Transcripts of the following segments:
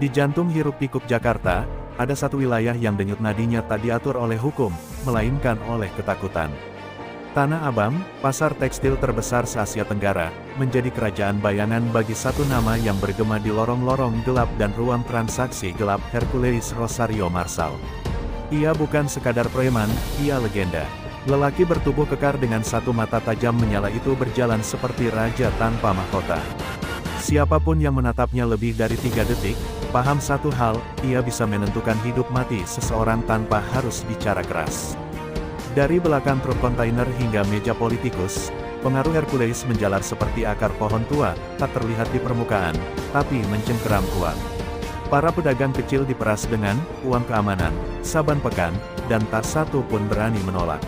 Di jantung hiruk-pikuk Jakarta, ada satu wilayah yang denyut nadinya tak diatur oleh hukum, melainkan oleh ketakutan. Tanah Abang, pasar tekstil terbesar se-Asia Tenggara, menjadi kerajaan bayangan bagi satu nama yang bergema di lorong-lorong gelap dan ruang transaksi gelap, Hercules Rosario Marsal. Ia bukan sekadar preman, ia legenda. Lelaki bertubuh kekar dengan satu mata tajam menyala itu berjalan seperti raja tanpa mahkota. Siapapun yang menatapnya lebih dari 3 detik, paham satu hal, ia bisa menentukan hidup mati seseorang tanpa harus bicara keras. Dari belakang truk kontainer hingga meja politikus, pengaruh Hercules menjalar seperti akar pohon tua, tak terlihat di permukaan, tapi mencengkeram kuat. Para pedagang kecil diperas dengan uang keamanan, saban pekan, dan tak satu pun berani menolak.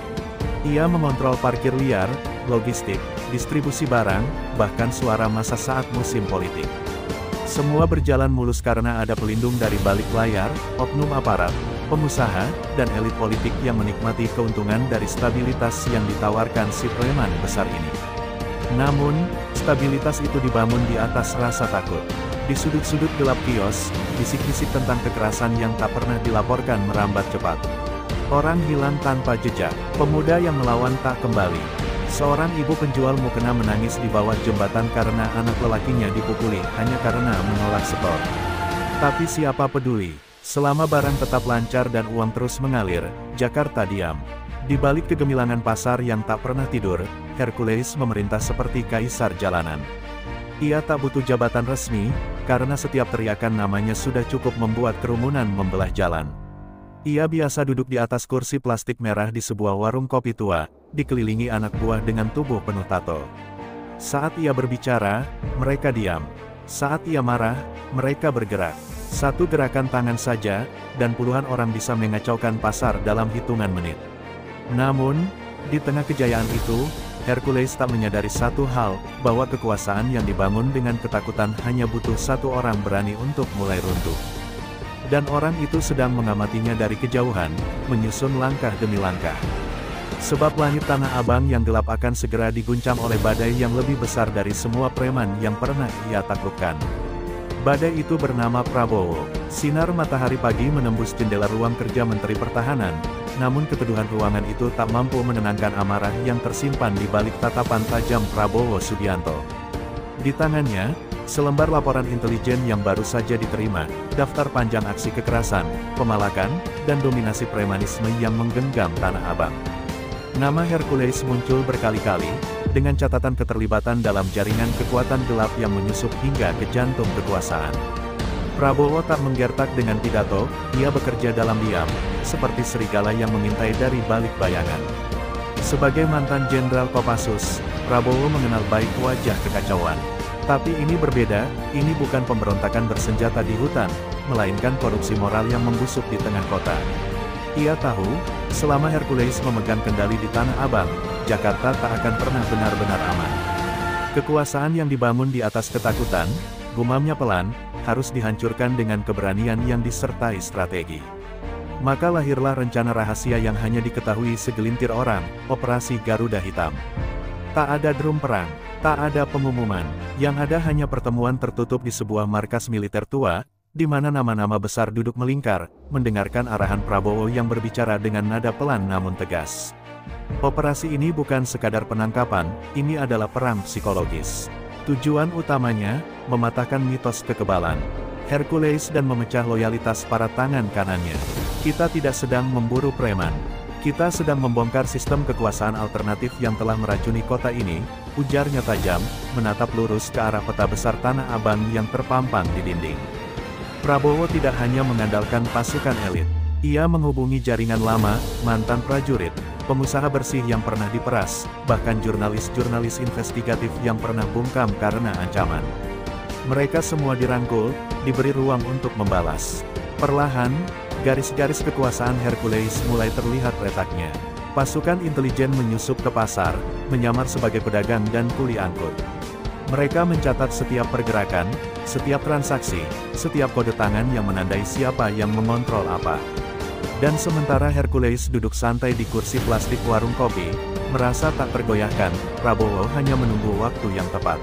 Ia mengontrol parkir liar, logistik, distribusi barang, bahkan suara massa saat musim politik. Semua berjalan mulus karena ada pelindung dari balik layar, oknum aparat, pengusaha, dan elit politik yang menikmati keuntungan dari stabilitas yang ditawarkan si preman besar ini. Namun, stabilitas itu dibangun di atas rasa takut. Di sudut-sudut gelap kios, bisik-bisik tentang kekerasan yang tak pernah dilaporkan merambat cepat. Orang hilang tanpa jejak, pemuda yang melawan tak kembali. Seorang ibu penjual mukena menangis di bawah jembatan karena anak lelakinya dipukuli hanya karena menolak setor. Tapi siapa peduli, selama barang tetap lancar dan uang terus mengalir, Jakarta diam. Di balik kegemilangan pasar yang tak pernah tidur, Hercules memerintah seperti kaisar jalanan. Ia tak butuh jabatan resmi, karena setiap teriakan namanya sudah cukup membuat kerumunan membelah jalan. Ia biasa duduk di atas kursi plastik merah di sebuah warung kopi tua, dikelilingi anak buah dengan tubuh penuh tato. Saat ia berbicara, mereka diam. Saat ia marah, mereka bergerak. Satu gerakan tangan saja, dan puluhan orang bisa mengacaukan pasar dalam hitungan menit. Namun, di tengah kejayaan itu, Hercules tak menyadari satu hal, bahwa kekuasaan yang dibangun dengan ketakutan hanya butuh satu orang berani untuk mulai runtuh. Dan orang itu sedang mengamatinya dari kejauhan, menyusun langkah demi langkah. Sebab langit Tanah Abang yang gelap akan segera diguncang oleh badai yang lebih besar dari semua preman yang pernah ia taklukkan. Badai itu bernama Prabowo. Sinar matahari pagi menembus jendela ruang kerja Menteri Pertahanan, namun keteduhan ruangan itu tak mampu menenangkan amarah yang tersimpan di balik tatapan tajam Prabowo Subianto. Di tangannya, selembar laporan intelijen yang baru saja diterima, daftar panjang aksi kekerasan, pemalakan, dan dominasi premanisme yang menggenggam Tanah Abang. Nama Hercules muncul berkali-kali, dengan catatan keterlibatan dalam jaringan kekuatan gelap yang menyusup hingga ke jantung kekuasaan. Prabowo tak menggertak dengan pidato, ia bekerja dalam diam, seperti serigala yang mengintai dari balik bayangan. Sebagai mantan Jenderal Kopassus, Prabowo mengenal baik wajah kekacauan. Tapi ini berbeda, ini bukan pemberontakan bersenjata di hutan, melainkan korupsi moral yang membusuk di tengah kota. Ia tahu, selama Hercules memegang kendali di Tanah Abang, Jakarta tak akan pernah benar-benar aman. Kekuasaan yang dibangun di atas ketakutan, gumamnya pelan, harus dihancurkan dengan keberanian yang disertai strategi. Maka lahirlah rencana rahasia yang hanya diketahui segelintir orang, Operasi Garuda Hitam. Tak ada drum perang, tak ada pengumuman, yang ada hanya pertemuan tertutup di sebuah markas militer tua, di mana nama-nama besar duduk melingkar, mendengarkan arahan Prabowo yang berbicara dengan nada pelan namun tegas. Operasi ini bukan sekadar penangkapan, ini adalah perang psikologis. Tujuan utamanya, mematahkan mitos kekebalan Hercules dan memecah loyalitas para tangan kanannya. Kita tidak sedang memburu preman. Kita sedang membongkar sistem kekuasaan alternatif yang telah meracuni kota ini, ujarnya tajam, menatap lurus ke arah peta besar Tanah Abang yang terpampang di dinding. Prabowo tidak hanya mengandalkan pasukan elit. Ia menghubungi jaringan lama, mantan prajurit, pengusaha bersih yang pernah diperas, bahkan jurnalis-jurnalis investigatif yang pernah bungkam karena ancaman. Mereka semua dirangkul, diberi ruang untuk membalas. Perlahan, garis-garis kekuasaan Hercules mulai terlihat retaknya. Pasukan intelijen menyusup ke pasar, menyamar sebagai pedagang dan kuli angkut. Mereka mencatat setiap pergerakan, setiap transaksi, setiap kode tangan yang menandai siapa yang mengontrol apa. Dan sementara Hercules duduk santai di kursi plastik warung kopi, merasa tak tergoyahkan, Prabowo hanya menunggu waktu yang tepat.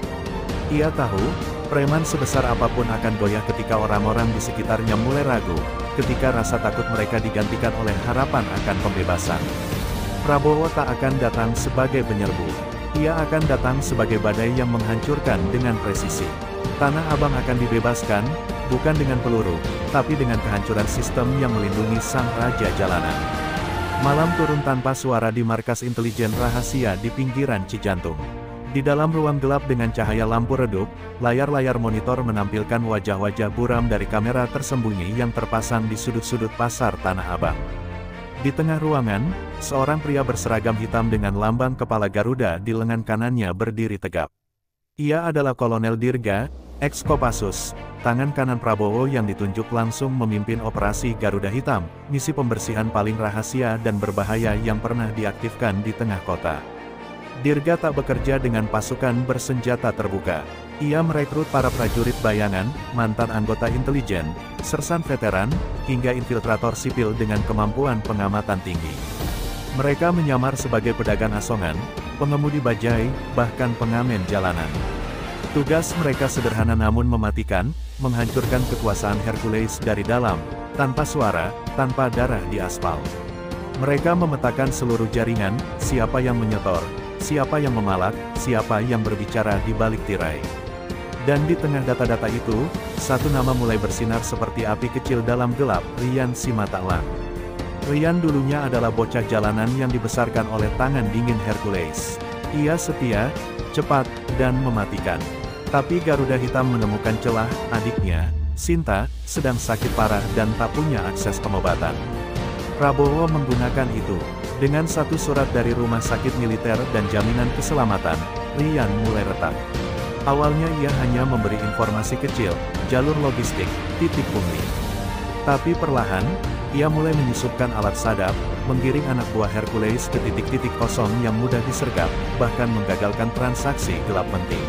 Ia tahu, Preman sebesar apapun akan goyah ketika orang-orang di sekitarnya mulai ragu, ketika rasa takut mereka digantikan oleh harapan akan pembebasan. Prabowo tak akan datang sebagai penyerbu. Ia akan datang sebagai badai yang menghancurkan dengan presisi. Tanah Abang akan dibebaskan, bukan dengan peluru, tapi dengan kehancuran sistem yang melindungi sang raja jalanan. Malam turun tanpa suara di markas intelijen rahasia di pinggiran Cijantung. Di dalam ruang gelap dengan cahaya lampu redup, layar-layar monitor menampilkan wajah-wajah buram dari kamera tersembunyi yang terpasang di sudut-sudut pasar Tanah Abang. Di tengah ruangan, seorang pria berseragam hitam dengan lambang kepala Garuda di lengan kanannya berdiri tegap. Ia adalah Kolonel Dirga, ex-Kopassus, tangan kanan Prabowo yang ditunjuk langsung memimpin operasi Garuda Hitam, misi pembersihan paling rahasia dan berbahaya yang pernah diaktifkan di tengah kota. Dirga tak bekerja dengan pasukan bersenjata terbuka. Ia merekrut para prajurit bayangan, mantan anggota intelijen, sersan veteran, hingga infiltrator sipil dengan kemampuan pengamatan tinggi. Mereka menyamar sebagai pedagang asongan, pengemudi bajai, bahkan pengamen jalanan. Tugas mereka sederhana namun mematikan, menghancurkan kekuasaan Hercules dari dalam, tanpa suara, tanpa darah di aspal. Mereka memetakan seluruh jaringan, siapa yang menyetor, siapa yang memalak, siapa yang berbicara di balik tirai. Dan di tengah data-data itu, satu nama mulai bersinar seperti api kecil dalam gelap, Rian Simata'Lang. Rian dulunya adalah bocah jalanan yang dibesarkan oleh tangan dingin Hercules. Ia setia, cepat, dan mematikan. Tapi Garuda Hitam menemukan celah, adiknya, Sinta, sedang sakit parah dan tak punya akses pengobatan. Prabowo menggunakan itu. Dengan satu surat dari rumah sakit militer dan jaminan keselamatan, Rian mulai retak. Awalnya ia hanya memberi informasi kecil, jalur logistik, titik pungli. Tapi perlahan, ia mulai menyusupkan alat sadap, menggiring anak buah Hercules ke titik-titik kosong yang mudah disergap, bahkan menggagalkan transaksi gelap penting.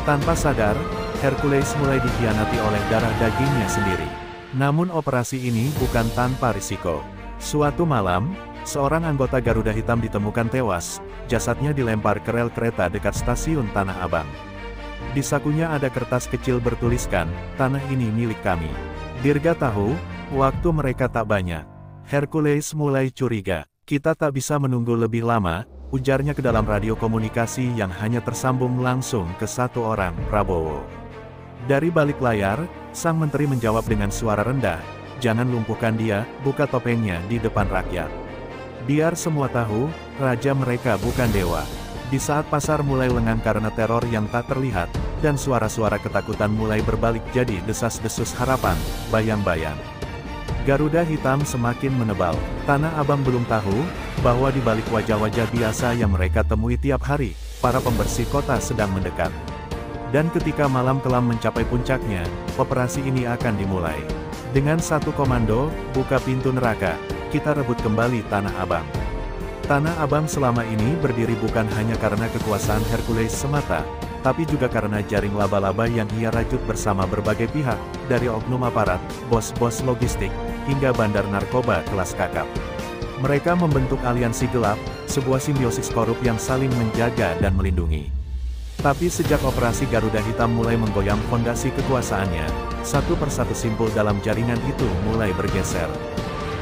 Tanpa sadar, Hercules mulai dikhianati oleh darah dagingnya sendiri. Namun operasi ini bukan tanpa risiko. Suatu malam, seorang anggota Garuda Hitam ditemukan tewas, jasadnya dilempar ke rel kereta dekat stasiun Tanah Abang. Di sakunya ada kertas kecil bertuliskan, "Tanah ini milik kami." Dirga tahu, waktu mereka tak banyak. Hercules mulai curiga. "Kita tak bisa menunggu lebih lama," ujarnya ke dalam radio komunikasi yang hanya tersambung langsung ke satu orang, Prabowo. Dari balik layar, sang menteri menjawab dengan suara rendah, "Jangan lumpuhkan dia, buka topengnya di depan rakyat. Biar semua tahu, raja mereka bukan dewa." Di saat pasar mulai lengang karena teror yang tak terlihat, dan suara-suara ketakutan mulai berbalik jadi desas-desus harapan, bayang-bayang. Garuda Hitam semakin menebal. Tanah Abang belum tahu, bahwa di balik wajah-wajah biasa yang mereka temui tiap hari, para pembersih kota sedang mendekat. Dan ketika malam kelam mencapai puncaknya, operasi ini akan dimulai. Dengan satu komando, buka pintu neraka, kita rebut kembali Tanah Abang. Tanah Abang selama ini berdiri bukan hanya karena kekuasaan Hercules semata, tapi juga karena jaring laba-laba yang ia rajut bersama berbagai pihak, dari oknum aparat, bos-bos logistik, hingga bandar narkoba kelas kakap. Mereka membentuk aliansi gelap, sebuah simbiosis korup yang saling menjaga dan melindungi. Tapi sejak operasi Garuda Hitam mulai menggoyang fondasi kekuasaannya, satu persatu simpul dalam jaringan itu mulai bergeser.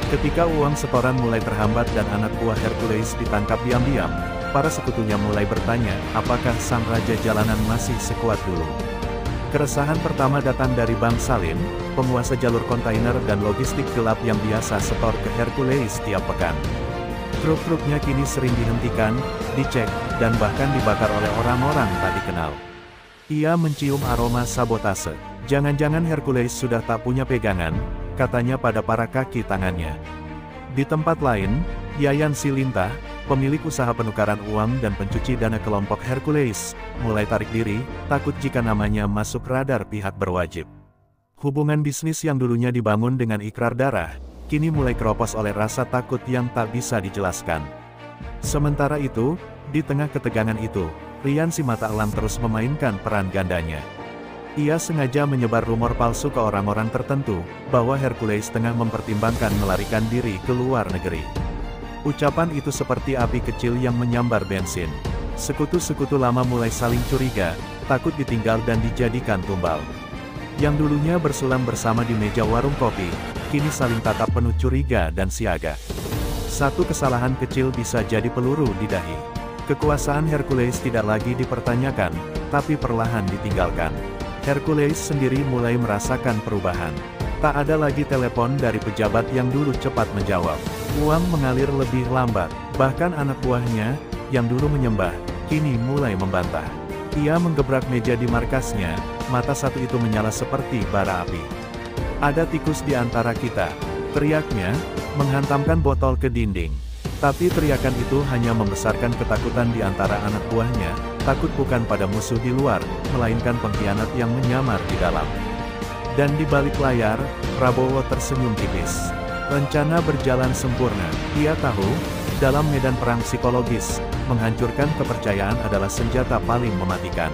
Ketika uang setoran mulai terhambat dan anak buah Hercules ditangkap diam-diam, para sekutunya mulai bertanya, apakah sang raja jalanan masih sekuat dulu? Keresahan pertama datang dari Bang Salim, penguasa jalur kontainer dan logistik gelap yang biasa setor ke Hercules tiap pekan. Truk-truknya kini sering dihentikan, dicek, dan bahkan dibakar oleh orang-orang tak dikenal. Ia mencium aroma sabotase. Jangan-jangan Hercules sudah tak punya pegangan, katanya pada para kaki tangannya. Di tempat lain, Yayan Silintah, pemilik usaha penukaran uang dan pencuci dana kelompok Hercules, mulai tarik diri, takut jika namanya masuk radar pihak berwajib. Hubungan bisnis yang dulunya dibangun dengan ikrar darah, kini mulai keropos oleh rasa takut yang tak bisa dijelaskan. Sementara itu, di tengah ketegangan itu, Rian Simata'Lang terus memainkan peran gandanya. Ia sengaja menyebar rumor palsu ke orang-orang tertentu, bahwa Hercules tengah mempertimbangkan melarikan diri ke luar negeri. Ucapan itu seperti api kecil yang menyambar bensin. Sekutu-sekutu lama mulai saling curiga, takut ditinggal dan dijadikan tumbal. Yang dulunya bersulam bersama di meja warung kopi, kini saling tatap penuh curiga dan siaga. Satu kesalahan kecil bisa jadi peluru di dahi. Kekuasaan Hercules tidak lagi dipertanyakan, tapi perlahan ditinggalkan. Hercules sendiri mulai merasakan perubahan. Tak ada lagi telepon dari pejabat yang dulu cepat menjawab. Uang mengalir lebih lambat, bahkan anak buahnya, yang dulu menyembah, kini mulai membantah. Ia menggebrak meja di markasnya, mata satu itu menyala seperti bara api. "Ada tikus di antara kita," teriaknya, menghantamkan botol ke dinding. Tapi teriakan itu hanya membesarkan ketakutan di antara anak buahnya, takut bukan pada musuh di luar, melainkan pengkhianat yang menyamar di dalam. Dan di balik layar, Prabowo tersenyum tipis. Rencana berjalan sempurna. Ia tahu, dalam medan perang psikologis, menghancurkan kepercayaan adalah senjata paling mematikan.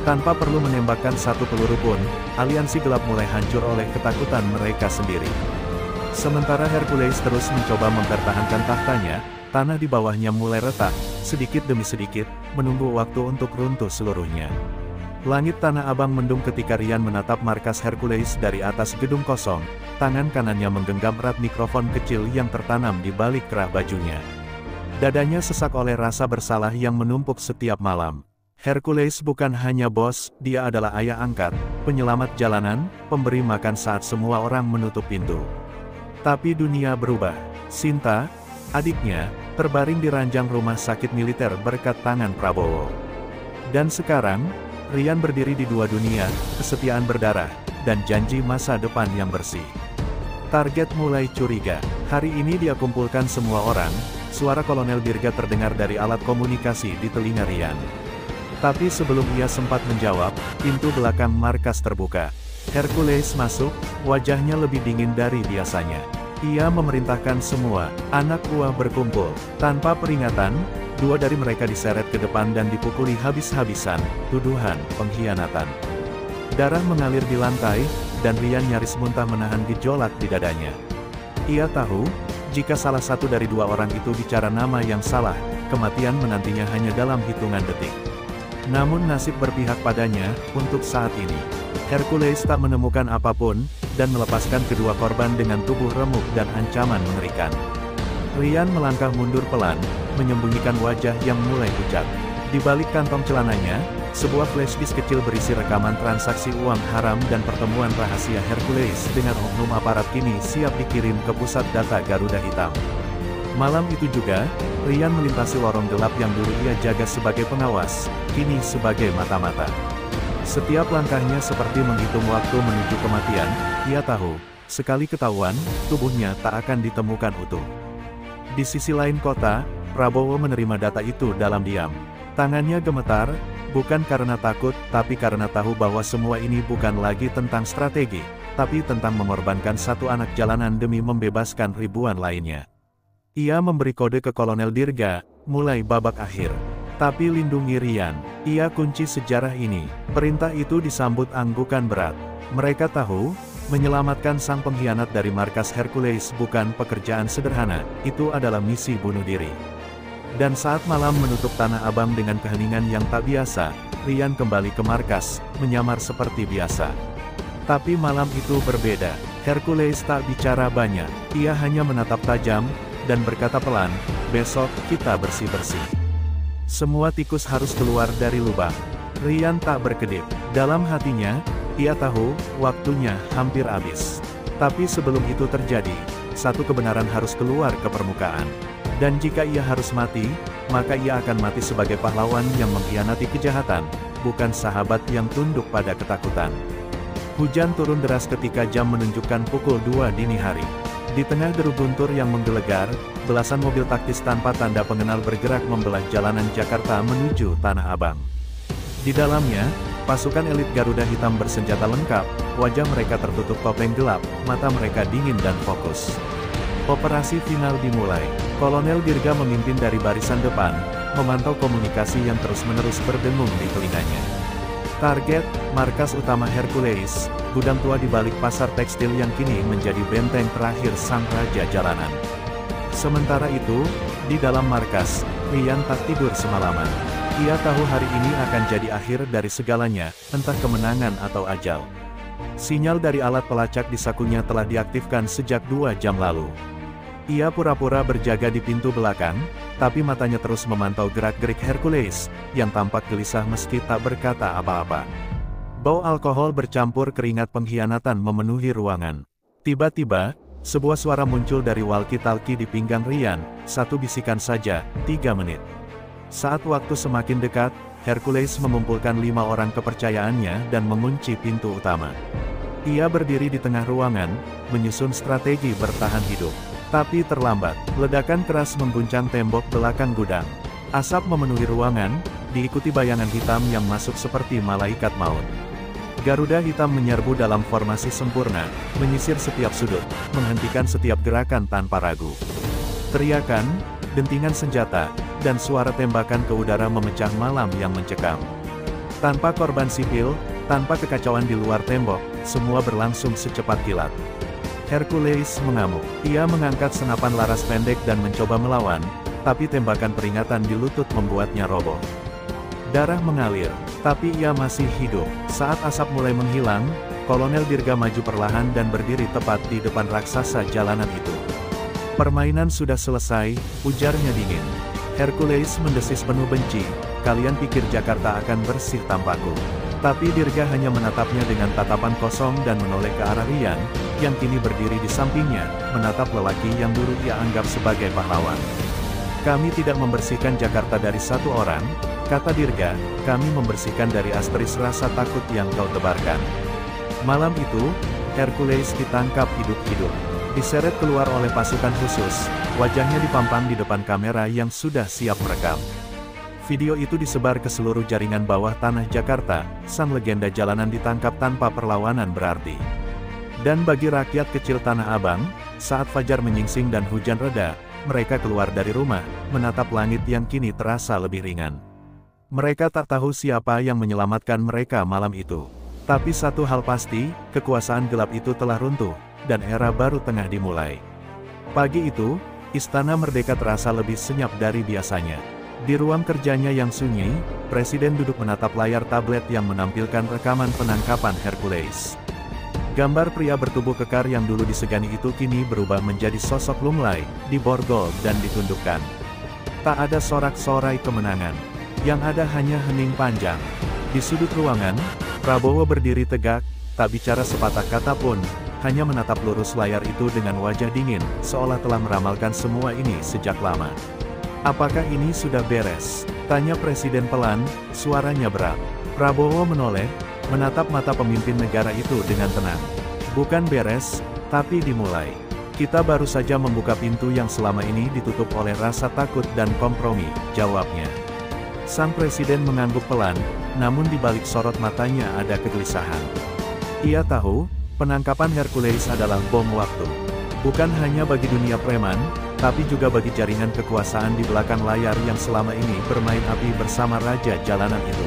Tanpa perlu menembakkan satu peluru pun, aliansi gelap mulai hancur oleh ketakutan mereka sendiri. Sementara Hercules terus mencoba mempertahankan tahtanya, tanah di bawahnya mulai retak, sedikit demi sedikit, menunggu waktu untuk runtuh seluruhnya. Langit Tanah Abang mendung ketika Ryan menatap markas Hercules dari atas gedung kosong, tangan kanannya menggenggam erat mikrofon kecil yang tertanam di balik kerah bajunya. Dadanya sesak oleh rasa bersalah yang menumpuk setiap malam. Hercules bukan hanya bos, dia adalah ayah angkat, penyelamat jalanan, pemberi makan saat semua orang menutup pintu. Tapi dunia berubah. Sinta, adiknya, terbaring di ranjang rumah sakit militer berkat tangan Prabowo. Dan sekarang, Ryan berdiri di dua dunia, kesetiaan berdarah, dan janji masa depan yang bersih. Target mulai curiga. Hari ini dia kumpulkan semua orang, suara Kolonel Dirga terdengar dari alat komunikasi di telinga Ryan. Tapi sebelum ia sempat menjawab, pintu belakang markas terbuka. Hercules masuk, wajahnya lebih dingin dari biasanya. Ia memerintahkan semua anak buah berkumpul. Tanpa peringatan, dua dari mereka diseret ke depan dan dipukuli habis-habisan, tuduhan pengkhianatan. Darah mengalir di lantai, dan Ryan nyaris muntah menahan gejolak di dadanya. Ia tahu, jika salah satu dari dua orang itu bicara nama yang salah, kematian menantinya hanya dalam hitungan detik. Namun nasib berpihak padanya, untuk saat ini. Hercules tak menemukan apapun, dan melepaskan kedua korban dengan tubuh remuk dan ancaman mengerikan. Ryan melangkah mundur pelan, menyembunyikan wajah yang mulai pucat. Di balik kantong celananya, sebuah flashdisk kecil berisi rekaman transaksi uang haram dan pertemuan rahasia Hercules dengan oknum aparat kini siap dikirim ke pusat data Garuda Hitam. Malam itu juga, Ryan melintasi lorong gelap yang dulu ia jaga sebagai pengawas, kini sebagai mata-mata. Setiap langkahnya seperti menghitung waktu menuju kematian. Ia tahu, sekali ketahuan, tubuhnya tak akan ditemukan utuh. Di sisi lain kota, Prabowo menerima data itu dalam diam. Tangannya gemetar, bukan karena takut, tapi karena tahu bahwa semua ini bukan lagi tentang strategi, tapi tentang mengorbankan satu anak jalanan demi membebaskan ribuan lainnya. Ia memberi kode ke Kolonel Dirga, mulai babak akhir. Tapi lindungi Ryan, ia kunci sejarah ini. Perintah itu disambut anggukan berat. Mereka tahu, menyelamatkan sang pengkhianat dari markas Hercules bukan pekerjaan sederhana, itu adalah misi bunuh diri. Dan saat malam menutup Tanah Abang dengan keheningan yang tak biasa, Ryan kembali ke markas, menyamar seperti biasa. Tapi malam itu berbeda. Hercules tak bicara banyak, ia hanya menatap tajam, dan berkata pelan, "Besok, kita bersih-bersih. Semua tikus harus keluar dari lubang." Ryan tak berkedip. Dalam hatinya, ia tahu, waktunya hampir habis. Tapi sebelum itu terjadi, satu kebenaran harus keluar ke permukaan. Dan jika ia harus mati, maka ia akan mati sebagai pahlawan yang mengkhianati kejahatan, bukan sahabat yang tunduk pada ketakutan. Hujan turun deras ketika jam menunjukkan pukul 2 dini hari. Di tengah deru guntur yang menggelegar, belasan mobil taktis tanpa tanda pengenal bergerak membelah jalanan Jakarta menuju Tanah Abang. Di dalamnya, pasukan elit Garuda Hitam bersenjata lengkap, wajah mereka tertutup topeng gelap, mata mereka dingin dan fokus. Operasi final dimulai. Kolonel Dirga memimpin dari barisan depan, memantau komunikasi yang terus-menerus berdengung di telinganya. Target, markas utama Hercules, gudang tua di balik pasar tekstil yang kini menjadi benteng terakhir sang raja jalanan. Sementara itu, di dalam markas, Ryan tak tidur semalaman. Ia tahu hari ini akan jadi akhir dari segalanya, entah kemenangan atau ajal. Sinyal dari alat pelacak di sakunya telah diaktifkan sejak 2 jam lalu. Ia pura-pura berjaga di pintu belakang, tapi matanya terus memantau gerak-gerik Hercules, yang tampak gelisah meski tak berkata apa-apa. Bau alkohol bercampur keringat pengkhianatan memenuhi ruangan. Tiba-tiba, sebuah suara muncul dari walkie-talkie di pinggang Ryan, satu bisikan saja, 3 menit. Saat waktu semakin dekat, Hercules mengumpulkan 5 orang kepercayaannya dan mengunci pintu utama. Ia berdiri di tengah ruangan, menyusun strategi bertahan hidup. Tapi terlambat, ledakan keras mengguncang tembok belakang gudang. Asap memenuhi ruangan, diikuti bayangan hitam yang masuk seperti malaikat maut. Garuda hitam menyerbu dalam formasi sempurna, menyisir setiap sudut, menghentikan setiap gerakan tanpa ragu. Teriakan, dentingan senjata, dan suara tembakan ke udara memecah malam yang mencekam. Tanpa korban sipil, tanpa kekacauan di luar tembok, semua berlangsung secepat kilat. Hercules mengamuk. Ia mengangkat senapan laras pendek dan mencoba melawan, tapi tembakan peringatan di lutut membuatnya roboh. Darah mengalir, tapi ia masih hidup. Saat asap mulai menghilang, Kolonel Dirga maju perlahan dan berdiri tepat di depan raksasa jalanan itu. Permainan sudah selesai, ujarnya dingin. Hercules mendesis penuh benci, kalian pikir Jakarta akan bersih tanpaku. Tapi Dirga hanya menatapnya dengan tatapan kosong dan menoleh ke arah Ryan, yang kini berdiri di sampingnya, menatap lelaki yang dulu ia anggap sebagai pahlawan. Kami tidak membersihkan Jakarta dari satu orang, kata Dirga, kami membersihkan dari asterisk rasa takut yang kau tebarkan. Malam itu, Hercules ditangkap hidup-hidup. Diseret keluar oleh pasukan khusus, wajahnya dipampang di depan kamera yang sudah siap merekam. Video itu disebar ke seluruh jaringan bawah tanah Jakarta, sang legenda jalanan ditangkap tanpa perlawanan berarti. Dan bagi rakyat kecil Tanah Abang, saat fajar menyingsing dan hujan reda, mereka keluar dari rumah, menatap langit yang kini terasa lebih ringan. Mereka tak tahu siapa yang menyelamatkan mereka malam itu. Tapi satu hal pasti, kekuasaan gelap itu telah runtuh, dan era baru tengah dimulai. Pagi itu, Istana Merdeka terasa lebih senyap dari biasanya. Di ruang kerjanya yang sunyi, Presiden duduk menatap layar tablet yang menampilkan rekaman penangkapan Hercules. Gambar pria bertubuh kekar yang dulu disegani itu kini berubah menjadi sosok lunglai, diborgol dan ditundukkan. Tak ada sorak-sorai kemenangan. Yang ada hanya hening panjang. Di sudut ruangan, Prabowo berdiri tegak, tak bicara sepatah kata pun, hanya menatap lurus layar itu dengan wajah dingin, seolah telah meramalkan semua ini sejak lama. Apakah ini sudah beres? Tanya Presiden pelan, suaranya berat. Prabowo menoleh, menatap mata pemimpin negara itu dengan tenang. Bukan beres, tapi dimulai. Kita baru saja membuka pintu yang selama ini ditutup oleh rasa takut dan kompromi, jawabnya. Sang Presiden mengangguk pelan, namun di balik sorot matanya ada kegelisahan. Ia tahu, penangkapan Hercules adalah bom waktu. Bukan hanya bagi dunia preman, tapi juga bagi jaringan kekuasaan di belakang layar yang selama ini bermain api bersama raja jalanan itu.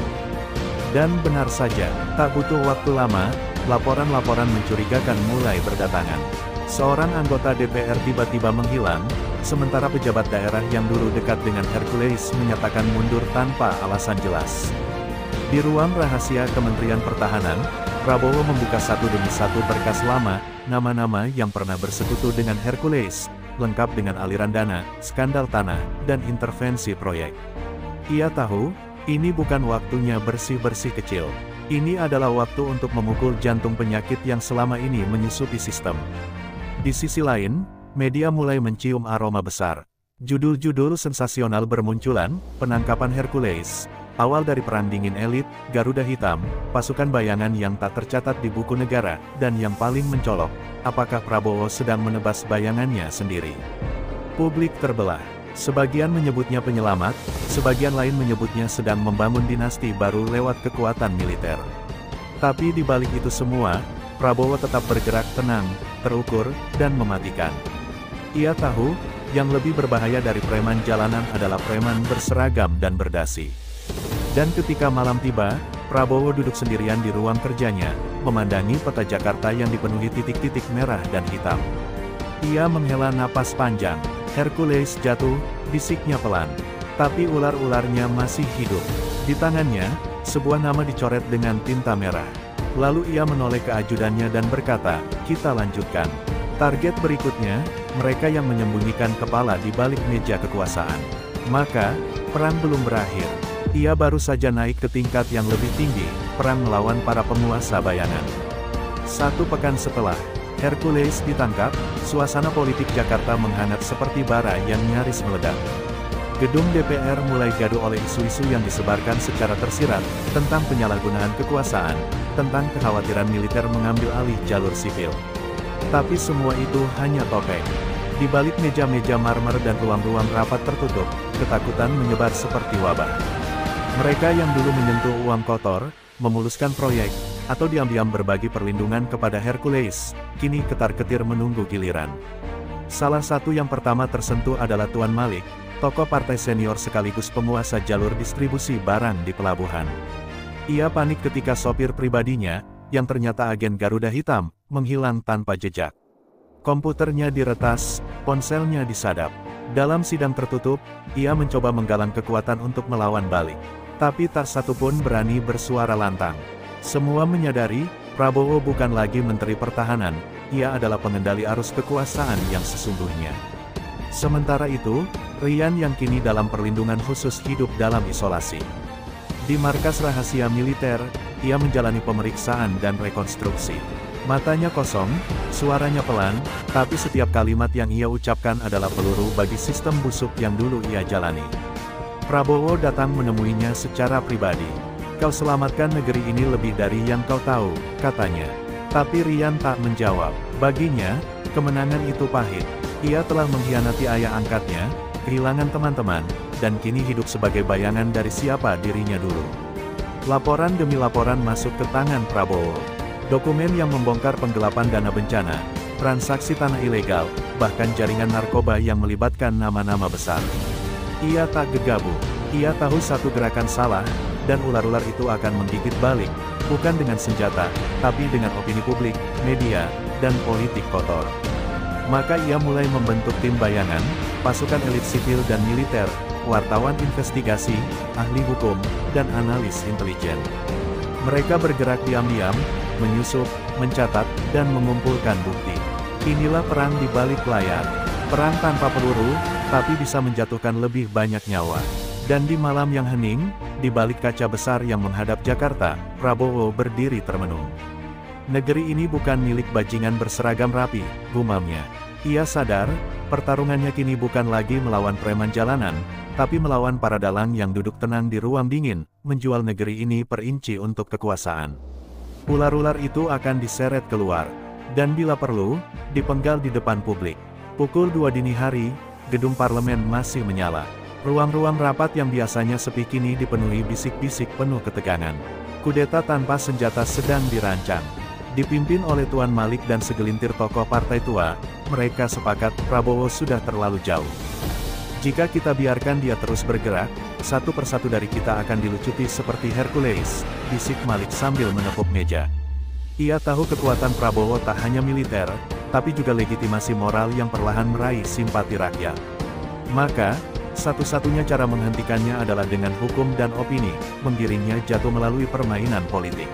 Dan benar saja, tak butuh waktu lama, laporan-laporan mencurigakan mulai berdatangan. Seorang anggota DPR tiba-tiba menghilang, sementara pejabat daerah yang dulu dekat dengan Hercules menyatakan mundur tanpa alasan jelas. Di ruang rahasia Kementerian Pertahanan, Prabowo membuka satu demi satu berkas lama, nama-nama yang pernah bersekutu dengan Hercules, lengkap dengan aliran dana, skandal tanah, dan intervensi proyek. Ia tahu, ini bukan waktunya bersih-bersih kecil. Ini adalah waktu untuk memukul jantung penyakit yang selama ini menyusupi sistem. Di sisi lain, media mulai mencium aroma besar. Judul-judul sensasional bermunculan, penangkapan Hercules, awal dari perang dingin elit, Garuda Hitam, pasukan bayangan yang tak tercatat di buku negara, dan yang paling mencolok, apakah Prabowo sedang menebas bayangannya sendiri? Publik terbelah. Sebagian menyebutnya penyelamat, sebagian lain menyebutnya sedang membangun dinasti baru lewat kekuatan militer. Tapi di balik itu semua, Prabowo tetap bergerak tenang, terukur, dan mematikan. Ia tahu, yang lebih berbahaya dari preman jalanan adalah preman berseragam dan berdasi. Dan ketika malam tiba, Prabowo duduk sendirian di ruang kerjanya, memandangi peta Jakarta yang dipenuhi titik-titik merah dan hitam. Ia menghela napas panjang. Hercules jatuh, bisiknya pelan. Tapi ular-ularnya masih hidup. Di tangannya, sebuah nama dicoret dengan tinta merah. Lalu ia menoleh ke ajudannya dan berkata, "Kita lanjutkan. Target berikutnya, mereka yang menyembunyikan kepala di balik meja kekuasaan." Maka, perang belum berakhir. Ia baru saja naik ke tingkat yang lebih tinggi, perang melawan para penguasa bayangan. 1 pekan setelah Hercules ditangkap, suasana politik Jakarta menghangat seperti bara yang nyaris meledak. Gedung DPR mulai gaduh oleh isu-isu yang disebarkan secara tersirat, tentang penyalahgunaan kekuasaan, tentang kekhawatiran militer mengambil alih jalur sipil. Tapi semua itu hanya topeng. Di balik meja-meja marmer dan ruang-ruang rapat tertutup, ketakutan menyebar seperti wabah. Mereka yang dulu menyentuh uang kotor, memuluskan proyek, atau diam-diam berbagi perlindungan kepada Hercules, kini ketar-ketir menunggu giliran. Salah satu yang pertama tersentuh adalah Tuan Malik, tokoh partai senior sekaligus penguasa jalur distribusi barang di pelabuhan. Ia panik ketika sopir pribadinya, yang ternyata agen Garuda Hitam, menghilang tanpa jejak. Komputernya diretas, ponselnya disadap. Dalam sidang tertutup, ia mencoba menggalang kekuatan untuk melawan balik. Tapi tak satu pun berani bersuara lantang. Semua menyadari, Prabowo bukan lagi Menteri Pertahanan, ia adalah pengendali arus kekuasaan yang sesungguhnya. Sementara itu, Rian yang kini dalam perlindungan khusus hidup dalam isolasi. Di markas rahasia militer, ia menjalani pemeriksaan dan rekonstruksi. Matanya kosong, suaranya pelan, tapi setiap kalimat yang ia ucapkan adalah peluru bagi sistem busuk yang dulu ia jalani. Prabowo datang menemuinya secara pribadi. "Kau selamatkan negeri ini lebih dari yang kau tahu," katanya. Tapi Rian tak menjawab. Baginya, kemenangan itu pahit. Ia telah mengkhianati ayah angkatnya, kehilangan teman-teman, dan kini hidup sebagai bayangan dari siapa dirinya dulu. Laporan demi laporan masuk ke tangan Prabowo. Dokumen yang membongkar penggelapan dana bencana, transaksi tanah ilegal, bahkan jaringan narkoba yang melibatkan nama-nama besar. Ia tak gegabah. Ia tahu satu gerakan salah, dan ular-ular itu akan menggigit balik, bukan dengan senjata, tapi dengan opini publik, media, dan politik kotor. Maka ia mulai membentuk tim bayangan, pasukan elit sipil dan militer, wartawan investigasi, ahli hukum, dan analis intelijen. Mereka bergerak diam-diam, menyusup, mencatat, dan mengumpulkan bukti. Inilah perang di balik layar. Perang tanpa peluru, tapi bisa menjatuhkan lebih banyak nyawa. Dan di malam yang hening, di balik kaca besar yang menghadap Jakarta, Prabowo berdiri termenung. "Negeri ini bukan milik bajingan berseragam rapi," gumamnya. Ia sadar, pertarungannya kini bukan lagi melawan preman jalanan, tapi melawan para dalang yang duduk tenang di ruang dingin, menjual negeri ini per inci untuk kekuasaan. Ular-ular itu akan diseret keluar, dan bila perlu, dipenggal di depan publik. Pukul 2 dini hari, gedung parlemen masih menyala. Ruang-ruang rapat yang biasanya sepi kini dipenuhi bisik-bisik penuh ketegangan. Kudeta tanpa senjata sedang dirancang. Dipimpin oleh Tuan Malik dan segelintir tokoh partai tua, mereka sepakat Prabowo sudah terlalu jauh. "Jika kita biarkan dia terus bergerak, satu persatu dari kita akan dilucuti seperti Hercules," bisik Malik sambil menepuk meja. Ia tahu kekuatan Prabowo tak hanya militer, tapi juga legitimasi moral yang perlahan meraih simpati rakyat. Maka, satu-satunya cara menghentikannya adalah dengan hukum dan opini, menggiringnya jatuh melalui permainan politik.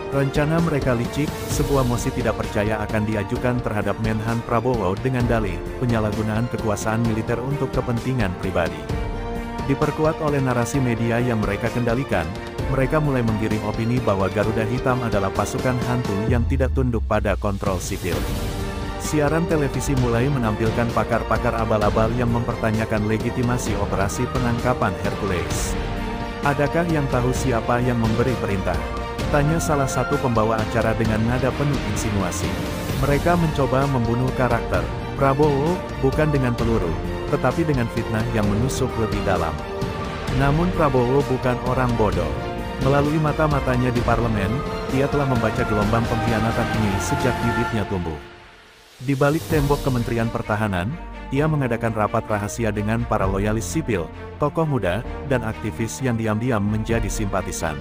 Rencana mereka licik, sebuah mosi tidak percaya akan diajukan terhadap Menhan Prabowo dengan dalih, penyalahgunaan kekuasaan militer untuk kepentingan pribadi. Diperkuat oleh narasi media yang mereka kendalikan, mereka mulai menggiring opini bahwa Garuda Hitam adalah pasukan hantu yang tidak tunduk pada kontrol sipil. Siaran televisi mulai menampilkan pakar-pakar abal-abal yang mempertanyakan legitimasi operasi penangkapan Hercules. "Adakah yang tahu siapa yang memberi perintah?" tanya salah satu pembawa acara dengan nada penuh insinuasi. Mereka mencoba membunuh karakter Prabowo, bukan dengan peluru, tetapi dengan fitnah yang menusuk lebih dalam. Namun Prabowo bukan orang bodoh. Melalui mata-matanya di parlemen, ia telah membaca gelombang pengkhianatan ini sejak bibitnya tumbuh. Di balik tembok Kementerian Pertahanan, ia mengadakan rapat rahasia dengan para loyalis sipil, tokoh muda, dan aktivis yang diam-diam menjadi simpatisan.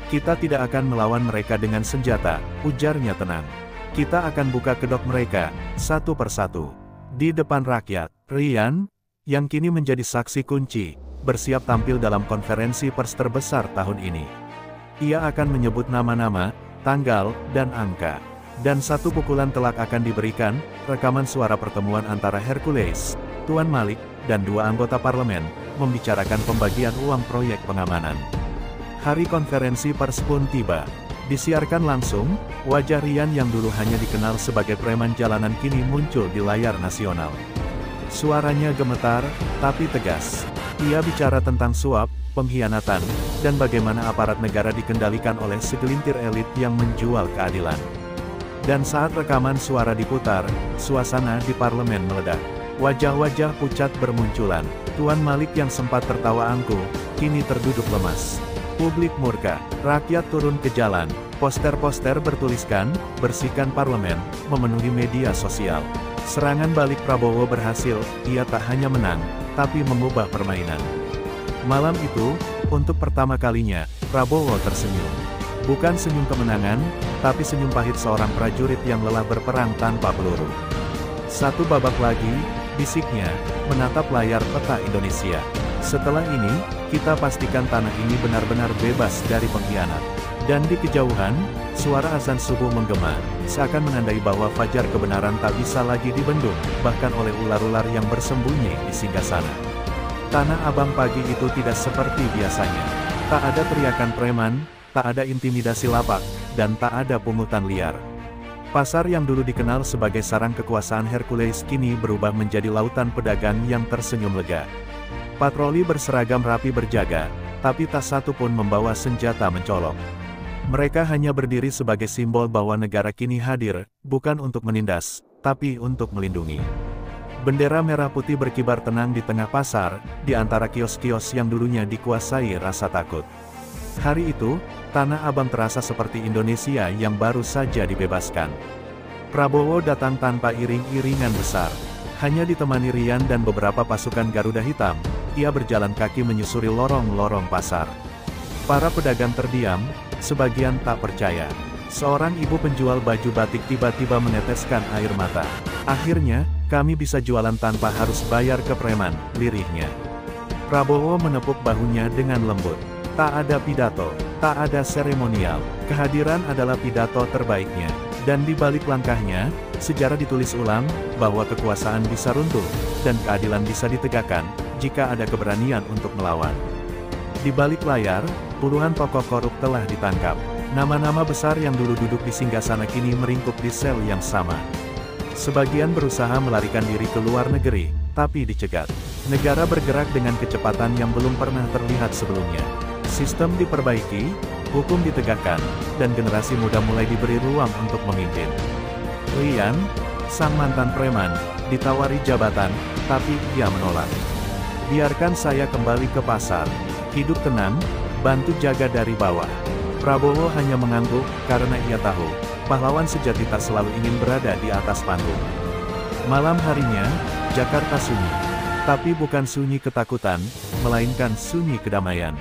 "Kita tidak akan melawan mereka dengan senjata," ujarnya tenang. "Kita akan buka kedok mereka, satu persatu." Di depan rakyat, Rian, yang kini menjadi saksi kunci, bersiap tampil dalam konferensi pers terbesar tahun ini. Ia akan menyebut nama-nama, tanggal, dan angka. Dan satu pukulan telak akan diberikan, rekaman suara pertemuan antara Hercules, Tuan Malik, dan dua anggota parlemen, membicarakan pembagian uang proyek pengamanan. Hari konferensi pers pun tiba. Disiarkan langsung, wajah Rian yang dulu hanya dikenal sebagai preman jalanan kini muncul di layar nasional. Suaranya gemetar, tapi tegas. Ia bicara tentang suap, pengkhianatan, dan bagaimana aparat negara dikendalikan oleh segelintir elit yang menjual keadilan. Dan saat rekaman suara diputar, suasana di parlemen meledak. Wajah-wajah pucat bermunculan. Tuan Malik yang sempat tertawa angkuh, kini terduduk lemas. Publik murka, rakyat turun ke jalan, poster-poster bertuliskan, "Bersihkan parlemen," memenuhi media sosial. Serangan balik Prabowo berhasil, ia tak hanya menang, tapi mengubah permainan. Malam itu, untuk pertama kalinya, Prabowo tersenyum. Bukan senyum kemenangan, tapi senyum pahit seorang prajurit yang lelah berperang tanpa peluru. Satu babak lagi, bisiknya, menatap layar peta Indonesia. Setelah ini, kita pastikan tanah ini benar-benar bebas dari pengkhianat. Dan di kejauhan, suara azan subuh menggema, seakan menandai bahwa fajar kebenaran tak bisa lagi dibendung, bahkan oleh ular-ular yang bersembunyi di singgasana. Tanah Abang pagi itu tidak seperti biasanya. Tak ada teriakan preman, tak ada intimidasi lapak, dan tak ada pungutan liar. Pasar yang dulu dikenal sebagai sarang kekuasaan Hercules kini berubah menjadi lautan pedagang yang tersenyum lega. Patroli berseragam rapi berjaga, tapi tak satu pun membawa senjata mencolok. Mereka hanya berdiri sebagai simbol bahwa negara kini hadir, bukan untuk menindas, tapi untuk melindungi. Bendera merah putih berkibar tenang di tengah pasar, di antara kios-kios yang dulunya dikuasai rasa takut. Hari itu, Tanah Abang terasa seperti Indonesia yang baru saja dibebaskan. Prabowo datang tanpa iring-iringan besar. Hanya ditemani Rian dan beberapa pasukan Garuda Hitam, ia berjalan kaki menyusuri lorong-lorong pasar. Para pedagang terdiam, sebagian tak percaya. Seorang ibu penjual baju batik tiba-tiba meneteskan air mata. "Akhirnya, kami bisa jualan tanpa harus bayar ke preman," lirihnya. Prabowo menepuk bahunya dengan lembut. Tak ada pidato, tak ada seremonial, kehadiran adalah pidato terbaiknya. Dan di balik langkahnya, sejarah ditulis ulang, bahwa kekuasaan bisa runtuh, dan keadilan bisa ditegakkan, jika ada keberanian untuk melawan. Di balik layar, puluhan tokoh korup telah ditangkap. Nama-nama besar yang dulu duduk di singgasana kini meringkuk di sel yang sama. Sebagian berusaha melarikan diri ke luar negeri, tapi dicegat. Negara bergerak dengan kecepatan yang belum pernah terlihat sebelumnya. Sistem diperbaiki, hukum ditegakkan, dan generasi muda mulai diberi ruang untuk memimpin. Rian, sang mantan preman, ditawari jabatan, tapi ia menolak. "Biarkan saya kembali ke pasar, hidup tenang, bantu jaga dari bawah." Prabowo hanya mengangguk, karena ia tahu, pahlawan sejati tak selalu ingin berada di atas panggung. Malam harinya, Jakarta sunyi. Tapi bukan sunyi ketakutan, melainkan sunyi kedamaian.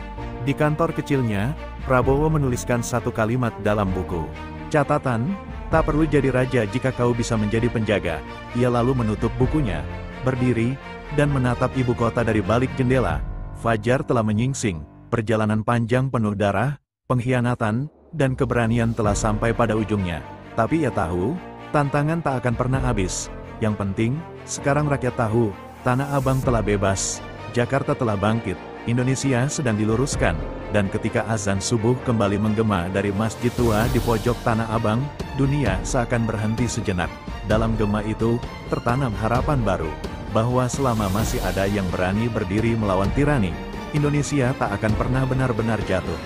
Di kantor kecilnya, Prabowo menuliskan satu kalimat dalam buku. Catatan, "Tak perlu jadi raja jika kau bisa menjadi penjaga." Ia lalu menutup bukunya, berdiri, dan menatap ibu kota dari balik jendela. Fajar telah menyingsing, perjalanan panjang penuh darah, pengkhianatan, dan keberanian telah sampai pada ujungnya. Tapi ia tahu, tantangan tak akan pernah habis. Yang penting, sekarang rakyat tahu, Tanah Abang telah bebas, Jakarta telah bangkit, Indonesia sedang diluruskan, dan ketika azan subuh kembali menggema dari masjid tua di pojok Tanah Abang, dunia seakan berhenti sejenak. Dalam gema itu, tertanam harapan baru, bahwa selama masih ada yang berani berdiri melawan tirani, Indonesia tak akan pernah benar-benar jatuh.